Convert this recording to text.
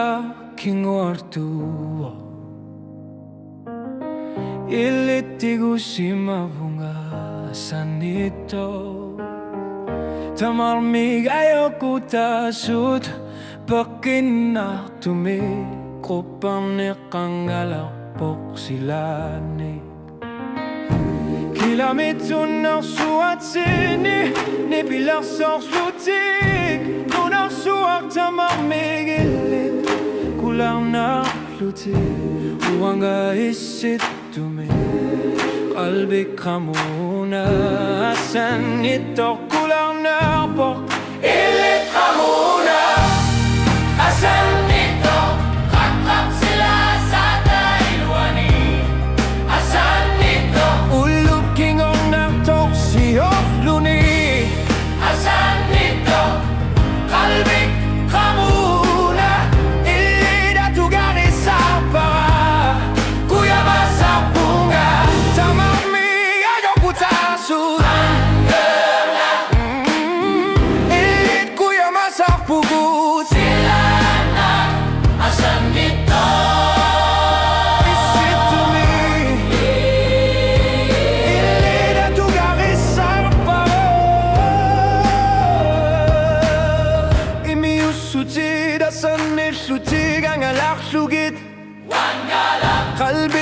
aking ortuo Ilitigo si mabungasan nito Tamarmig ayoko tasod Pakin na tumikopang nikangalapok sila ni Kilometer når suat sini Ni biler sår slutik Når suat tamarmig ilit Kulang na lutik Uanga isit tumi Qalbi kamuna Asan ito kulang na pok Ilit kamuna Asan ito Kaklap sila sa tailwani Asan ito Uluking ong naktok si Ofluni Asan ito Qalbi kamuna Ilit at ugari sa para Kuya masapunga Tamami ayoko tasod Ilit kuya masapugot Sila na asan dito Isit to me Ilit at ugari sa para Imiusutid asan nisutig ang alaksugit Kalbi